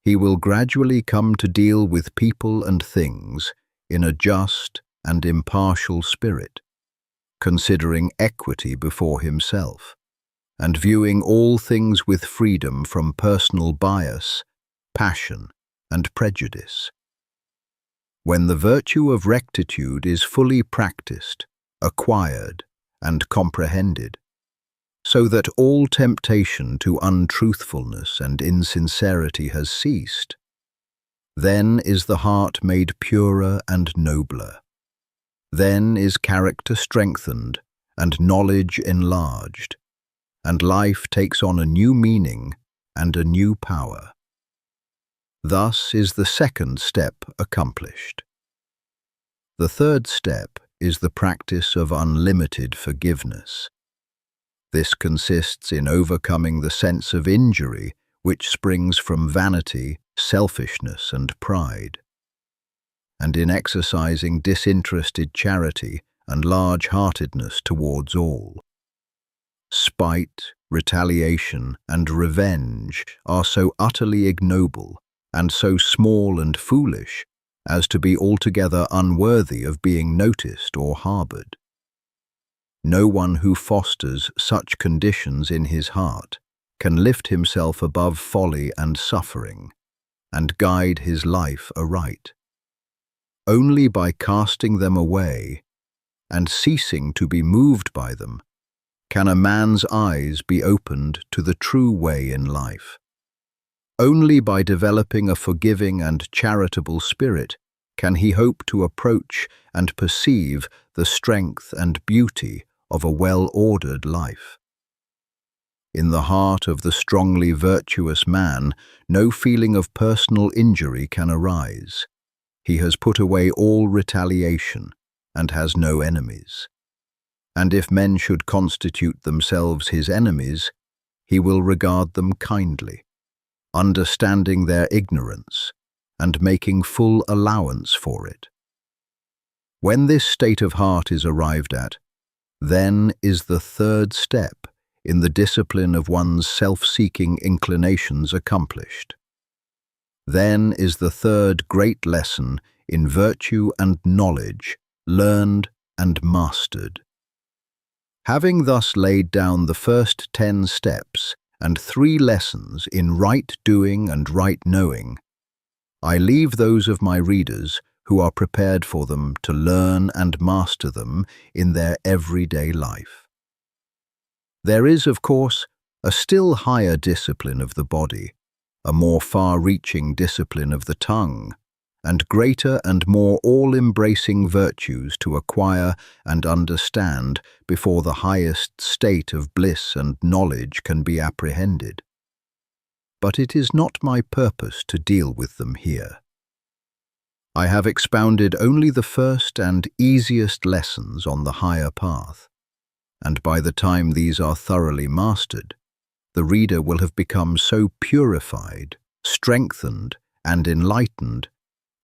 he will gradually come to deal with people and things in a just and impartial spirit, considering equity before himself, and viewing all things with freedom from personal bias, passion, and prejudice. When the virtue of rectitude is fully practiced, acquired, and comprehended, so that all temptation to untruthfulness and insincerity has ceased, then is the heart made purer and nobler. Then is character strengthened and knowledge enlarged, and life takes on a new meaning and a new power. Thus is the second step accomplished. The third step is the practice of unlimited forgiveness. This consists in overcoming the sense of injury which springs from vanity, selfishness, and pride, and in exercising disinterested charity and large-heartedness towards all. Spite, retaliation, and revenge are so utterly ignoble and so small and foolish as to be altogether unworthy of being noticed or harbored. No one who fosters such conditions in his heart can lift himself above folly and suffering, and guide his life aright. Only by casting them away, and ceasing to be moved by them, can a man's eyes be opened to the true way in life. Only by developing a forgiving and charitable spirit can he hope to approach and perceive the strength and beauty of a well-ordered life. In the heart of the strongly virtuous man, no feeling of personal injury can arise. He has put away all retaliation and has no enemies. And if men should constitute themselves his enemies, he will regard them kindly, understanding their ignorance and making full allowance for it. When this state of heart is arrived at, then is the third step in the discipline of one's self-seeking inclinations accomplished. Then is the third great lesson in virtue and knowledge learned and mastered. Having thus laid down the first 10 steps and 3 lessons in right doing and right knowing, I leave those of my readers who are prepared for them to learn and master them in their everyday life. There is, of course, a still higher discipline of the body, a more far-reaching discipline of the tongue, and greater and more all-embracing virtues to acquire and understand before the highest state of bliss and knowledge can be apprehended. But it is not my purpose to deal with them here. I have expounded only the first and easiest lessons on the higher path, and by the time these are thoroughly mastered, the reader will have become so purified, strengthened, and enlightened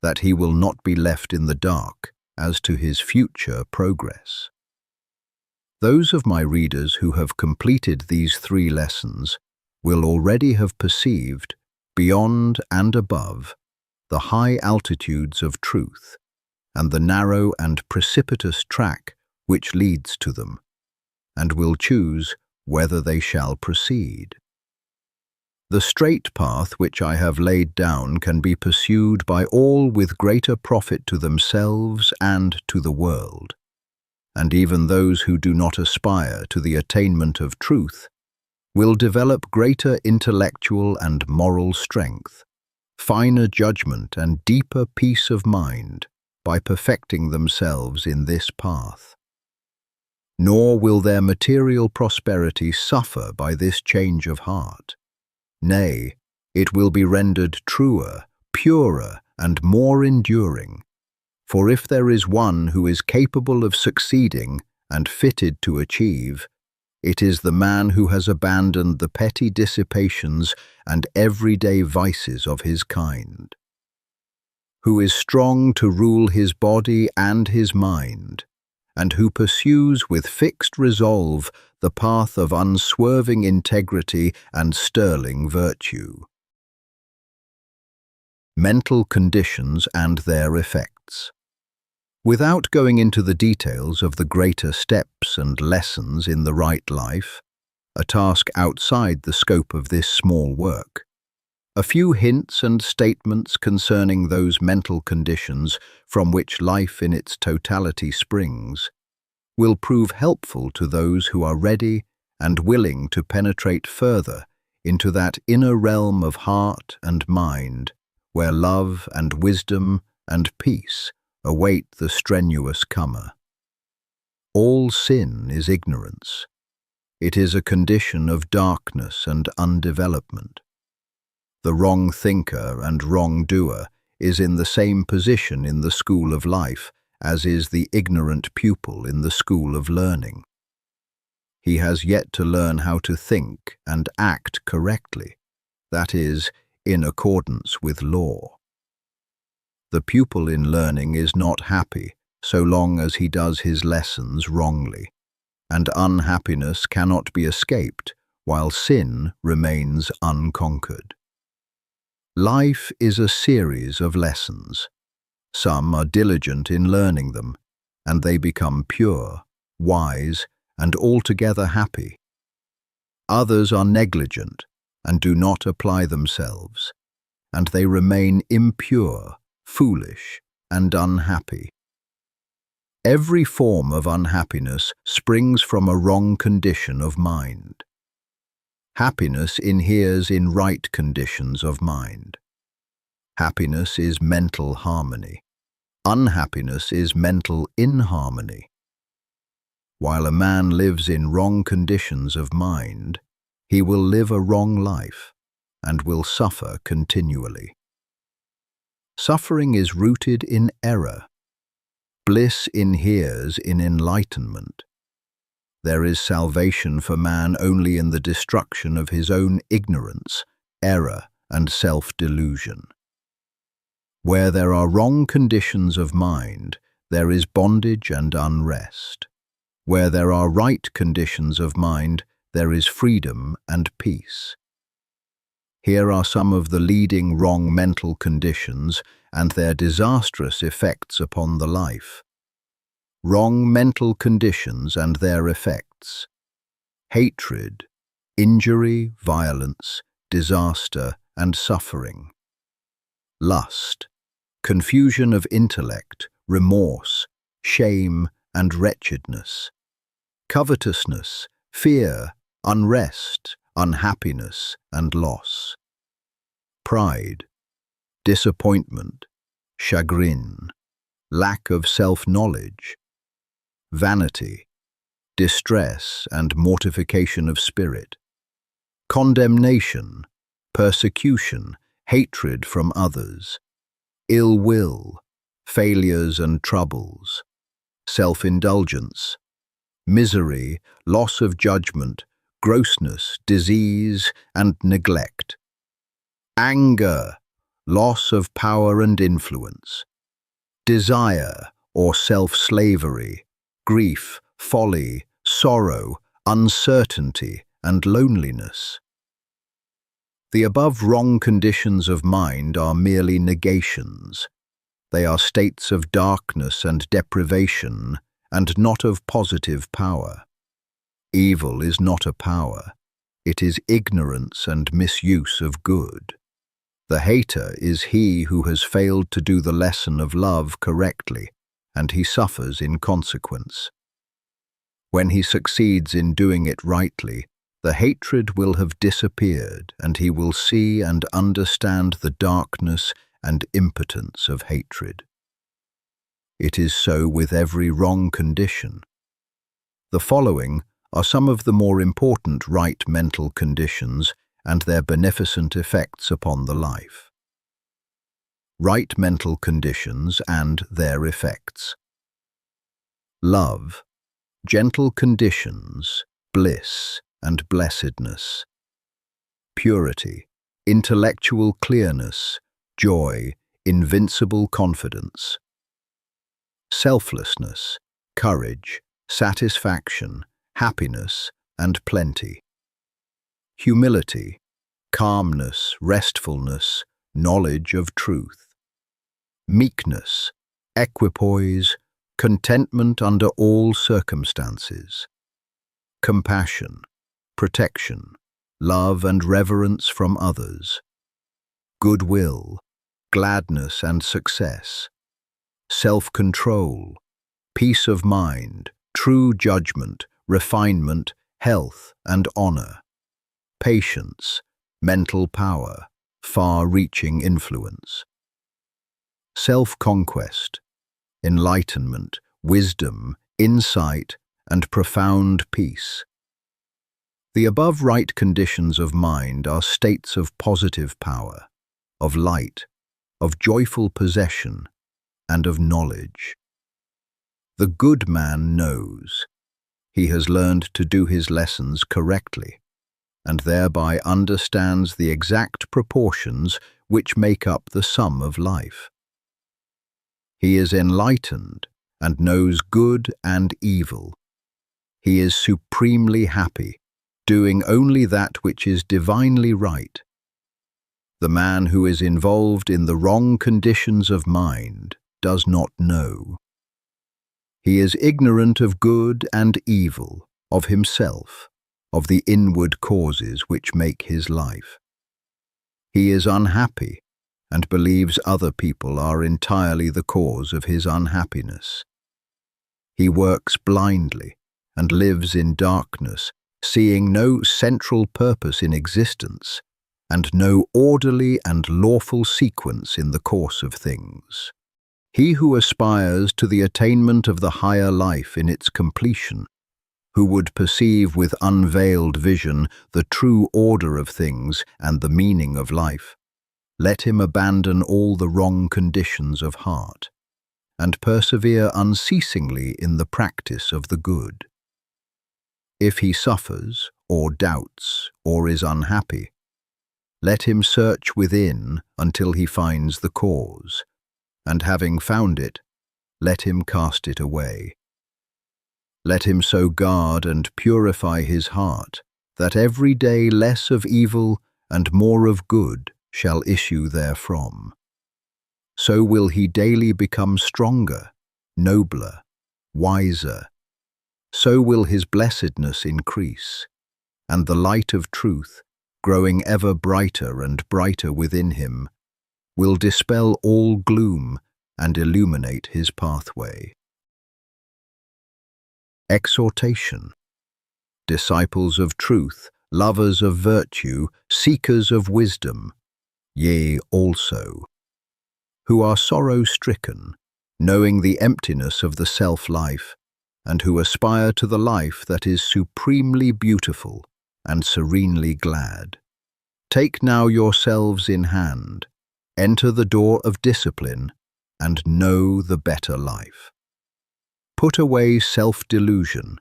that he will not be left in the dark as to his future progress. Those of my readers who have completed these 3 lessons will already have perceived, beyond and above, the high altitudes of truth and the narrow and precipitous track which leads to them, and will choose whether they shall proceed. The straight path which I have laid down can be pursued by all with greater profit to themselves and to the world, and even those who do not aspire to the attainment of truth will develop greater intellectual and moral strength, finer judgment and deeper peace of mind by perfecting themselves in this path. Nor will their material prosperity suffer by this change of heart. Nay, it will be rendered truer, purer, and more enduring. For if there is one who is capable of succeeding and fitted to achieve, it is the man who has abandoned the petty dissipations and everyday vices of his kind, who is strong to rule his body and his mind, and who pursues with fixed resolve the path of unswerving integrity and sterling virtue. Mental conditions and their effects. Without going into the details of the greater steps and lessons in the right life, a task outside the scope of this small work, a few hints and statements concerning those mental conditions from which life in its totality springs will prove helpful to those who are ready and willing to penetrate further into that inner realm of heart and mind where love and wisdom and peace await the strenuous comer. All sin is ignorance. It is a condition of darkness and undevelopment. The wrong thinker and wrong doer is in the same position in the school of life as is the ignorant pupil in the school of learning. He has yet to learn how to think and act correctly, that is, in accordance with law. The pupil in learning is not happy so long as he does his lessons wrongly, and unhappiness cannot be escaped while sin remains unconquered. Life is a series of lessons. Some are diligent in learning them, and they become pure, wise, and altogether happy. Others are negligent and do not apply themselves, and they remain impure, foolish, and unhappy. Every form of unhappiness springs from a wrong condition of mind. Happiness inheres in right conditions of mind. Happiness is mental harmony. Unhappiness is mental inharmony. While a man lives in wrong conditions of mind, he will live a wrong life and will suffer continually. Suffering is rooted in error. Bliss inheres in enlightenment. There is salvation for man only in the destruction of his own ignorance, error, and self-delusion. Where there are wrong conditions of mind, there is bondage and unrest. Where there are right conditions of mind, there is freedom and peace. Here are some of the leading wrong mental conditions and their disastrous effects upon the life. Wrong mental conditions and their effects: hatred, injury, violence, disaster, and suffering. Lust, confusion of intellect, remorse, shame, and wretchedness. Covetousness, fear, unrest, unhappiness, and loss. Pride, disappointment, chagrin, lack of self-knowledge. Vanity, distress and mortification of spirit. Condemnation, persecution, hatred from others. Ill will, failures and troubles. Self-indulgence, misery, loss of judgment, grossness, disease, and neglect. Anger, loss of power and influence. Desire or self-slavery, grief, folly, sorrow, uncertainty, and loneliness. The above wrong conditions of mind are merely negations. They are states of darkness and deprivation, and not of positive power. Evil is not a power. It is ignorance and misuse of good. The hater is he who has failed to do the lesson of love correctly, and he suffers in consequence. When he succeeds in doing it rightly, the hatred will have disappeared, and he will see and understand the darkness and impotence of hatred. It is so with every wrong condition. The following are some of the more important right mental conditions and their beneficent effects upon the life. Right mental conditions and their effects. Love, gentle conditions, bliss and blessedness. Purity, intellectual clearness, joy, invincible confidence. Selflessness, courage, satisfaction, happiness, and plenty. Humility, calmness, restfulness, knowledge of truth. Meekness, equipoise, contentment under all circumstances. Compassion, protection, love and reverence from others. Goodwill, gladness and success. Self-control, peace of mind, true judgment, refinement, health and honor. Patience, mental power, far-reaching influence. Self-conquest, enlightenment, wisdom, insight, and profound peace. The above right conditions of mind are states of positive power, of light, of joyful possession, and of knowledge. The good man knows. He has learned to do his lessons correctly, and thereby understands the exact proportions which make up the sum of life. He is enlightened and knows good and evil. He is supremely happy, doing only that which is divinely right. The man who is involved in the wrong conditions of mind does not know. He is ignorant of good and evil, of himself, of the inward causes which make his life. He is unhappy and believes other people are entirely the cause of his unhappiness. He works blindly and lives in darkness, seeing no central purpose in existence and no orderly and lawful sequence in the course of things. He who aspires to the attainment of the higher life in its completion, who would perceive with unveiled vision the true order of things and the meaning of life, let him abandon all the wrong conditions of heart, and persevere unceasingly in the practice of the good. If he suffers, or doubts, or is unhappy, let him search within until he finds the cause, and having found it, let him cast it away. Let him so guard and purify his heart, that every day less of evil and more of good shall issue therefrom. So will he daily become stronger, nobler, wiser. So will his blessedness increase, and the light of truth, growing ever brighter and brighter within him, will dispel all gloom and illuminate his pathway. Exhortation. Disciples of truth, lovers of virtue, seekers of wisdom, yea, also, who are sorrow-stricken, knowing the emptiness of the self-life, and who aspire to the life that is supremely beautiful and serenely glad. Take now yourselves in hand, enter the door of discipline, and know the better life. Put away self-delusion,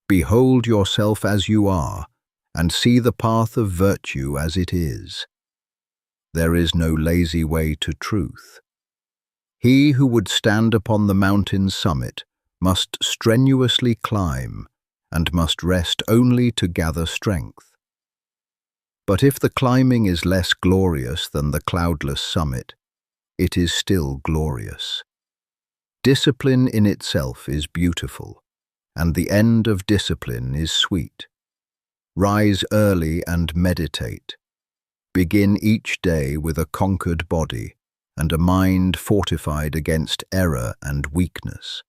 behold yourself as you are, and see the path of virtue as it is. There is no lazy way to truth. He who would stand upon the mountain's summit must strenuously climb, and must rest only to gather strength. But if the climbing is less glorious than the cloudless summit, it is still glorious. Discipline in itself is beautiful, and the end of discipline is sweet. Rise early and meditate. Begin each day with a conquered body and a mind fortified against error and weakness.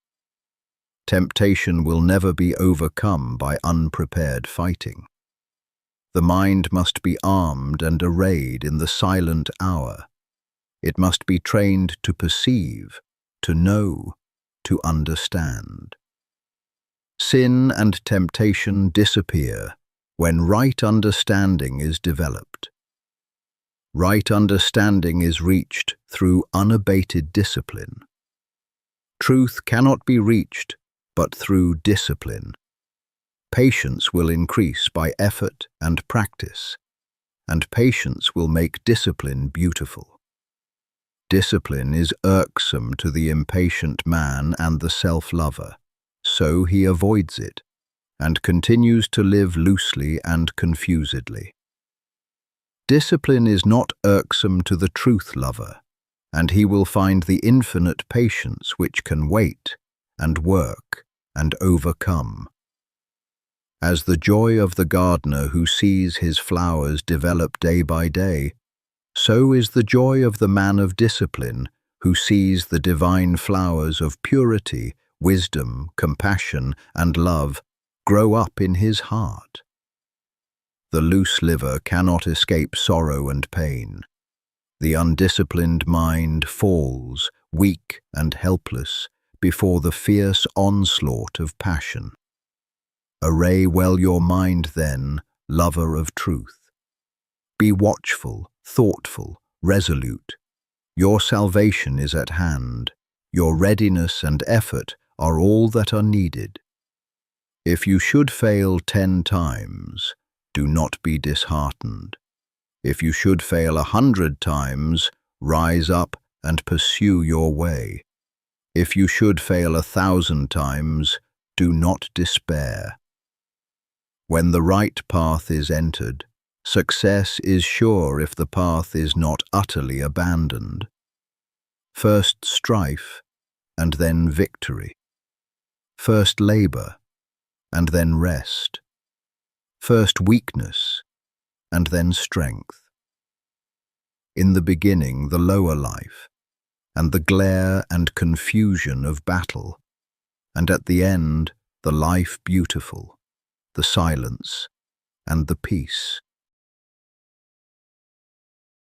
Temptation will never be overcome by unprepared fighting. The mind must be armed and arrayed in the silent hour. It must be trained to perceive, to know, to understand. Sin and temptation disappear when right understanding is developed. Right understanding is reached through unabated discipline. Truth cannot be reached but through discipline. Patience will increase by effort and practice, and patience will make discipline beautiful. Discipline is irksome to the impatient man and the self-lover, so he avoids it, and continues to live loosely and confusedly. Discipline is not irksome to the truth-lover, and he will find the infinite patience which can wait and work and overcome. As the joy of the gardener who sees his flowers develop day by day, so is the joy of the man of discipline who sees the divine flowers of purity, wisdom, compassion, and love grow up in his heart. The loose liver cannot escape sorrow and pain. The undisciplined mind falls, weak and helpless, before the fierce onslaught of passion. Array well your mind then, lover of truth. Be watchful, thoughtful, resolute. Your salvation is at hand. Your readiness and effort are all that are needed. If you should fail 10 times, do not be disheartened. If you should fail 100 times, rise up and pursue your way. If you should fail 1,000 times, do not despair. When the right path is entered, success is sure if the path is not utterly abandoned. First strife, and then victory. First labor, and then rest. First weakness, and then strength. In the beginning, the lower life, and the glare and confusion of battle, and at the end, the life beautiful, the silence, and the peace.